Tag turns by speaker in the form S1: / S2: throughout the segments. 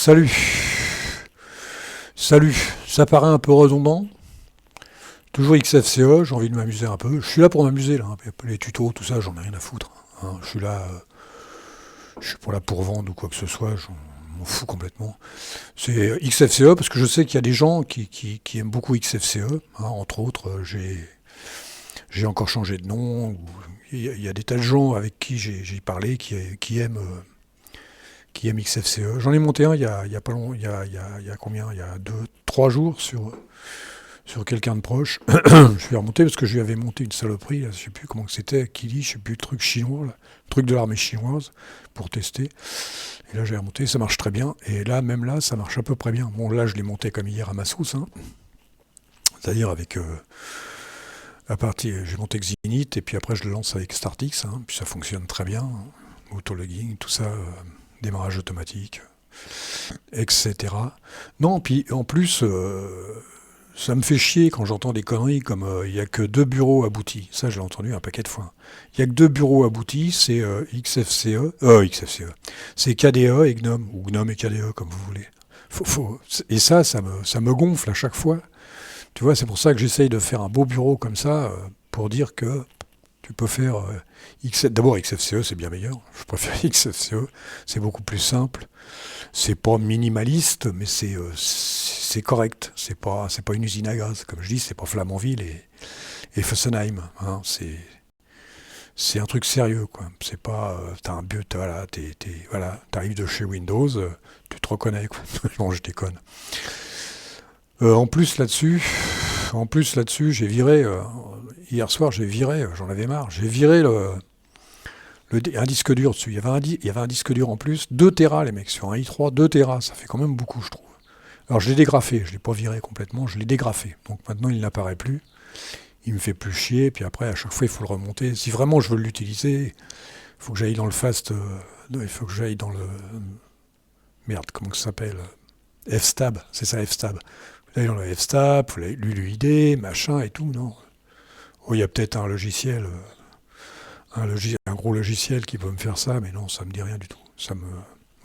S1: Salut. Salut. Ça paraît un peu redondant. Toujours XFCE, j'ai envie de m'amuser un peu. Je suis là pour m'amuser, là. Les tutos, tout ça, j'en ai rien à foutre. Hein. Je suis là, je suis pas là pour vendre ou quoi que ce soit, je m'en fous complètement. C'est XFCE parce que je sais qu'il y a des gens qui aiment beaucoup XFCE. Hein. Entre autres, j'ai encore changé de nom. Il y a des tas de gens avec qui j'ai parlé qui aiment XFCE. J'en ai monté un il y a pas long, il y a combien? Il y a 2, 3 jours sur quelqu'un de proche. Je suis remonté parce que je lui avais monté une saloperie, là, je sais plus comment que c'était, Kili, je sais plus, le truc chinois, là, le truc de l'armée chinoise, pour tester. Et là j'ai remonté, ça marche très bien. Et là, même là, ça marche à peu près bien. Bon, là, je l'ai monté comme hier à ma sauce, hein. C'est-à-dire avec la partie, j'ai monté Xinit, et puis après je le lance avec Startix, hein, puis ça fonctionne très bien. Autologging, tout ça, démarrage automatique, etc. Non, puis en plus, ça me fait chier quand j'entends des conneries comme il n'y a que 2 bureaux aboutis. Ça, je l'ai entendu un paquet de fois. Il n'y a que 2 bureaux aboutis, c'est XFCE, c'est KDE et GNOME, ou GNOME et KDE, comme vous voulez. Et ça me gonfle à chaque fois. Tu vois, c'est pour ça que j'essaye de faire un beau bureau comme ça, pour dire que tu peux faire d'abord XFCE, c'est bien meilleur. Je préfère XFCE, c'est beaucoup plus simple. C'est pas minimaliste, mais c'est correct. C'est pas une usine à gaz, comme je dis, c'est pas Flamanville et Fessenheim. Hein. C'est un truc sérieux, quoi. C'est pas t'as un but, voilà, t'arrives de chez Windows, tu te reconnais, quoi. Non, je déconne. En plus là-dessus, j'ai viré hier soir, j'en avais marre, j'ai viré un disque dur dessus. Il y avait un disque dur en plus, 2 Tera les mecs, sur un i3, 2 Tera, ça fait quand même beaucoup, je trouve. Alors je l'ai dégrafé, je l'ai pas viré complètement, je l'ai dégrafé. Donc maintenant il n'apparaît plus, il me fait plus chier, puis après à chaque fois il faut le remonter. Si vraiment je veux l'utiliser, il faut que j'aille dans le fast, il faut que j'aille dans le... Merde, comment ça s'appelle? FSTAB, c'est ça, FSTAB. Là, dans le FSTAB, l'UID, machin et tout, non. Oh, il y a peut-être un logiciel, un gros logiciel qui peut me faire ça, mais non, ça me dit rien du tout.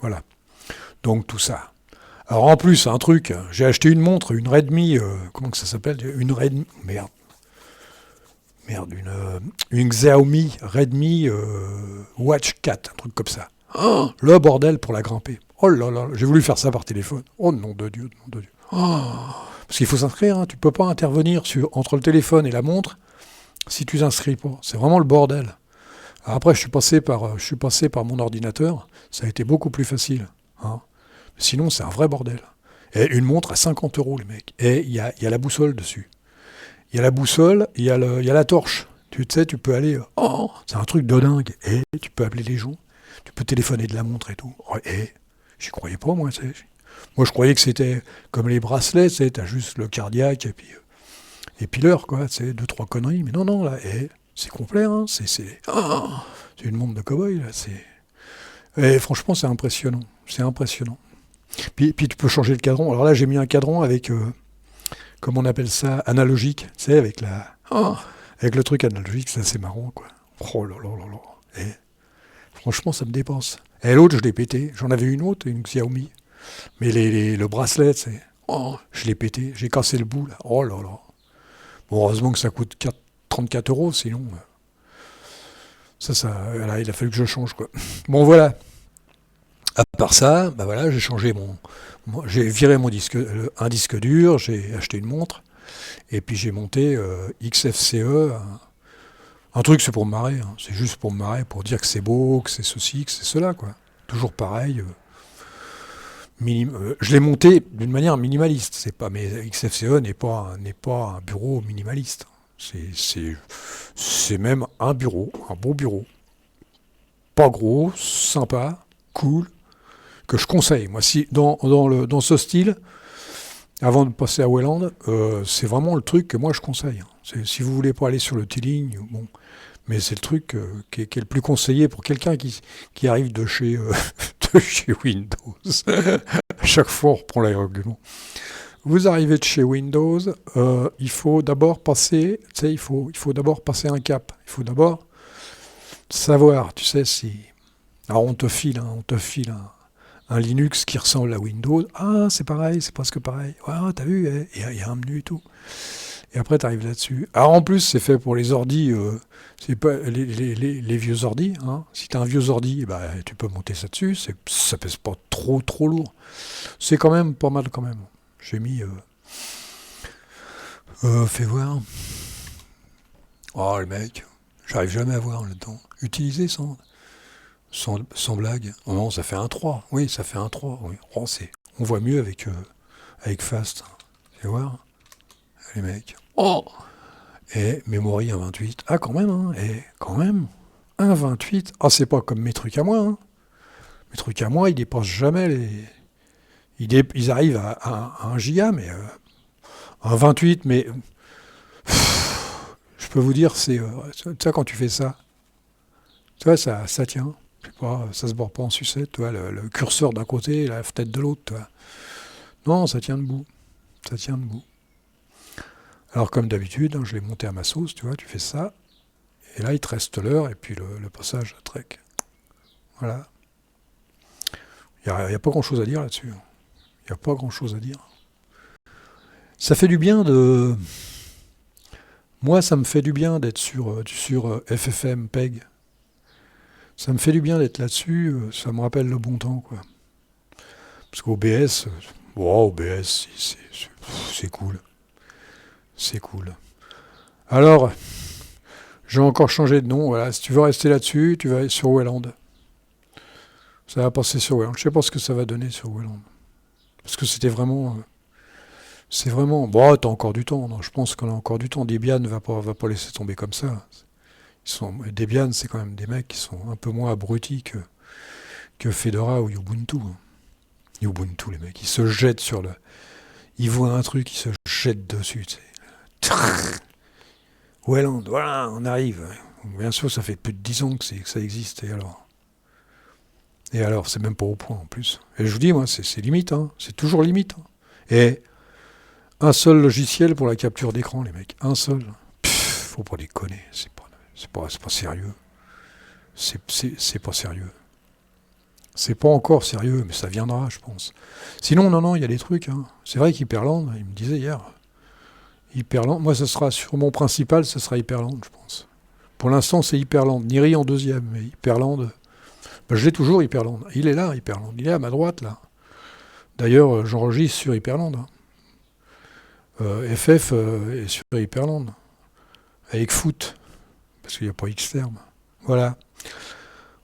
S1: Voilà. Donc tout ça. Alors en plus, un truc, j'ai acheté une montre, une Redmi, comment que ça s'appelle? Une Redmi, une Xiaomi Redmi Watch 4, un truc comme ça. Oh, le bordel pour la grimper. Oh là là, j'ai voulu faire ça par téléphone. Oh nom de Dieu, nom de Dieu. Oh, parce qu'il faut s'inscrire, hein. Tu peux pas intervenir entre le téléphone et la montre si tu t'inscris pas. C'est vraiment le bordel. Alors après, je suis passé par mon ordinateur, ça a été beaucoup plus facile. Hein. Sinon, c'est un vrai bordel. Et une montre à 50 euros, les mecs. Et il y a la boussole dessus. Il y a la boussole, il y a la torche. Tu sais, tu peux aller... Oh, c'est un truc de dingue. Et tu peux appeler les gens. Tu peux téléphoner de la montre et tout. Et j'y croyais pas, moi. Moi, je croyais que c'était comme les bracelets, tu sais, t'as juste le cardiaque et puis l'heure, quoi. C'est 2, 3 conneries. Mais non, là, c'est complet, hein. C'est une montre de cow-boy, là. Et franchement, c'est impressionnant. C'est impressionnant. Puis tu peux changer le cadran. Alors là, j'ai mis un cadran avec, comment on appelle ça, analogique. Tu sais, avec le truc analogique, ça, c'est marrant, quoi. Oh là là là là. Et franchement, ça me dépense. Et l'autre, je l'ai pété. J'en avais une autre, une Xiaomi. Mais le bracelet, je l'ai pété. J'ai cassé le bout, là. Oh là là. Bon, heureusement que ça coûte 34 euros, sinon... Voilà, il a fallu que je change, quoi. Bon, voilà. À part ça, bah voilà, j'ai changé j'ai viré un disque dur, j'ai acheté une montre, et puis j'ai monté XFCE. Un truc, c'est pour me marrer. Hein. C'est juste pour me marrer, pour dire que c'est beau, que c'est ceci, que c'est cela, quoi. Toujours pareil. Je l'ai monté d'une manière minimaliste. Mais XFCE n'est pas un bureau minimaliste. C'est même un bureau, un beau bureau. Pas gros, sympa, cool, que je conseille. Moi, si dans ce style, avant de passer à Wayland, c'est vraiment le truc que moi je conseille. Si vous voulez pas aller sur le T-Ling, bon, mais c'est le truc qui est le plus conseillé pour quelqu'un qui arrive de chez Windows. À chaque fois, on reprend l'argument. Vous arrivez de chez Windows, il faut d'abord passer, il faut d'abord passer un cap. Il faut d'abord savoir, tu sais, si... Alors on te file un Linux qui ressemble à Windows. Ah, c'est pareil, c'est presque pareil. Ouais, t'as vu, il y a un menu et tout. Et après, tu arrives là-dessus. Alors en plus, c'est fait pour les ordis, c'est pas les vieux ordis. Hein. Si tu as un vieux ordi, bah, tu peux monter ça dessus. Ça pèse pas trop lourd. C'est quand même pas mal quand même. J'ai mis... fais voir. Oh, le mec, j'arrive jamais à voir là-dedans. Utiliser sans blague. Oh non, ça fait un 3. Oui, ça fait un 3. Oui. Oh, on voit mieux avec Fast. Fais voir. Les mecs. Oh! Et Memory 1.28. Ah, quand même, hein. Et quand même. 1.28. Ah, c'est pas comme mes trucs à moi, hein. Mes trucs à moi, ils dépassent jamais les... Ils arrivent à 1 giga, mais... 1.28, mais... je peux vous dire, c'est... tu vois, quand tu fais ça, tu vois, ça tient. Je sais pas, ça se borde pas en sucette, tu vois, le curseur d'un côté, la fenêtre de l'autre, tu vois. Non, ça tient debout. Ça tient debout. Alors comme d'habitude, hein, je l'ai monté à ma sauce, tu vois, tu fais ça, et là il te reste l'heure, et puis le passage à trek. Voilà. Il n'y a pas grand chose à dire là-dessus. Il n'y a pas grand chose à dire. Ça fait du bien de... Moi, ça me fait du bien d'être sur FFM, PEG. Ça me fait du bien d'être là-dessus, ça me rappelle le bon temps, quoi. Parce qu'OBS, OBS, c'est cool. C'est cool. Alors, j'ai encore changé de nom, voilà. Si tu veux rester là-dessus, tu vas aller sur Wayland. Ça va passer sur Wayland. Je sais pas ce que ça va donner sur Wayland. Parce que c'était vraiment... c'est vraiment... Bon, t'as encore du temps. Non, je pense qu'on a encore du temps. Debian va pas laisser tomber comme ça. Debian, c'est quand même des mecs qui sont un peu moins abrutis que Fedora ou Ubuntu. Hein. Ubuntu, les mecs, ils se jettent sur le... Ils voient un truc, ils se jettent dessus, tu sais. Wayland, voilà, on arrive. Bien sûr, ça fait plus de 10 ans que ça existe, et alors, c'est même pas au point en plus. Et je vous dis, moi, c'est limite, hein. C'est toujours limite. Hein. Et un seul logiciel pour la capture d'écran, les mecs. Un seul. Faut pas déconner. C'est pas sérieux. C'est pas sérieux. C'est pas encore sérieux, mais ça viendra, je pense. Sinon, non, il y a des trucs. Hein. C'est vrai qu'Hyperland, il me disait hier. Hyperland, moi, ça sera sur mon principal, ça sera Hyperland, je pense. Pour l'instant, c'est Hyperland. Niri en deuxième, mais Hyperland... Ben, je l'ai toujours, Hyperland. Il est là, Hyperland. Il est à ma droite, là. D'ailleurs, j'enregistre sur Hyperland. Hein. FF est sur Hyperland. Avec Foot. Parce qu'il n'y a pas Xterm. Voilà.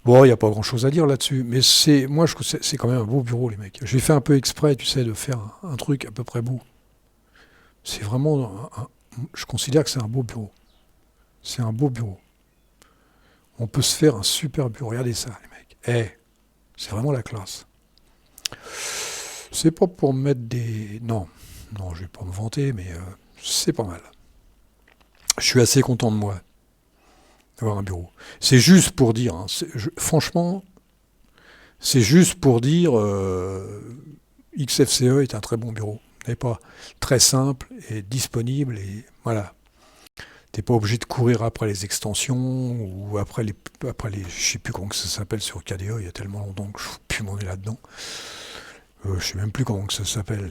S1: Bon, il n'y a pas grand-chose à dire là-dessus. Mais moi, je trouve que c'est quand même un beau bureau, les mecs. J'ai fait un peu exprès, tu sais, de faire un truc à peu près beau. C'est vraiment... je considère que c'est un beau bureau. C'est un beau bureau. On peut se faire un super bureau. Regardez ça, les mecs. C'est vraiment la classe. C'est pas pour mettre des... Non, je vais pas me vanter, mais c'est pas mal. Je suis assez content de moi d'avoir un bureau. C'est juste pour dire, hein, franchement, c'est juste pour dire XFCE est un très bon bureau. n'est pas très simple et disponible, et voilà. T'es pas obligé de courir après les extensions ou après les je sais plus comment que ça s'appelle sur KDE, il y a tellement longtemps que je ne suis plus mon nez là-dedans. Je sais même plus comment que ça s'appelle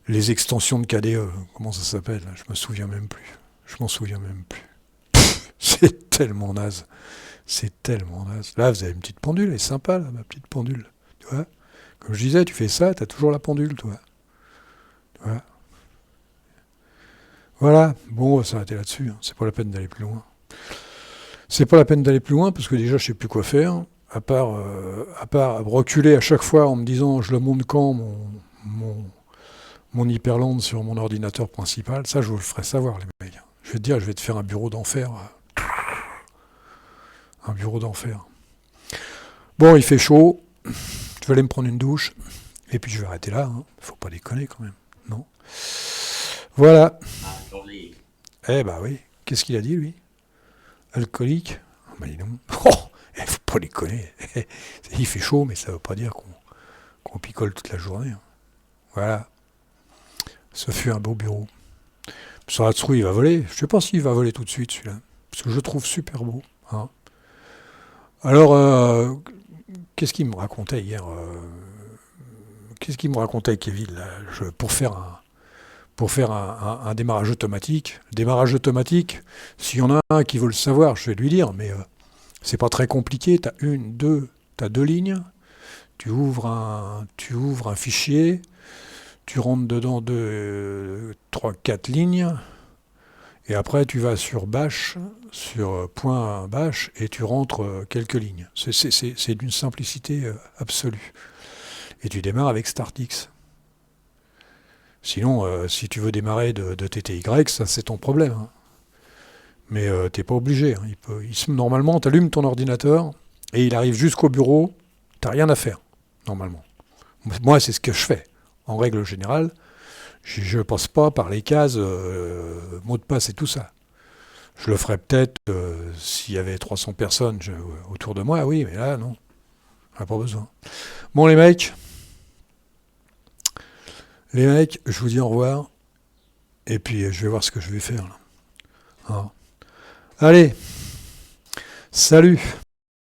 S1: les extensions de KDE, comment ça s'appelle, je me souviens même plus. Je m'en souviens même plus. C'est tellement naze. C'est tellement naze. Là, vous avez une petite pendule, elle est sympa, là, ma petite pendule. Tu vois ? Comme je disais, tu fais ça, tu as toujours la pendule, toi. Tu vois ? Voilà. Bon, on va s'arrêter là-dessus. Hein. C'est pas la peine d'aller plus loin. C'est pas la peine d'aller plus loin, parce que déjà, je sais plus quoi faire, à part reculer à chaque fois en me disant, je le monte quand, mon Hyperland sur mon ordinateur principal. Ça, je vous le ferai savoir, les mecs. Je vais te dire, je vais te faire un bureau d'enfer. Un bureau d'enfer. Bon, il fait chaud. Je vais aller me prendre une douche. Et puis je vais arrêter là. Hein. Faut pas déconner quand même. Non. Voilà. Eh bah oui. Qu'est-ce qu'il a dit, lui ? Alcoolique ? Bah dis donc. Oh, faut pas déconner. Il fait chaud, mais ça veut pas dire qu'on picole toute la journée. Hein. Voilà. Ce fut un beau bureau. Sur la trouille, il va voler. Je sais pas s'il va voler tout de suite, celui-là. Parce que je le trouve super beau. Hein. Alors, qu'est-ce qu'il me racontait hier Qu'est-ce qu'il me racontait, Kevin, là, pour faire un démarrage automatique. Démarrage automatique, s'il y en a un qui veut le savoir, je vais lui dire, mais c'est pas très compliqué. T'as deux lignes, tu ouvres un fichier, tu rentres dedans trois, quatre lignes, et après tu vas sur bash, sur point bash, et tu rentres quelques lignes. C'est d'une simplicité absolue. Et tu démarres avec StartX. Sinon, si tu veux démarrer de TTY, ça c'est ton problème, hein. Mais t'es pas obligé, hein. Normalement, tu allumes ton ordinateur et il arrive jusqu'au bureau, t'as rien à faire, normalement. Moi, c'est ce que je fais. En règle générale, je passe pas par les cases mot de passe et tout ça. Je le ferais peut-être s'il y avait 300 personnes autour de moi, oui, mais là, non. On n'a pas besoin. Bon, les mecs, je vous dis au revoir. Et puis, je vais voir ce que je vais faire, là. Ah. Allez, salut!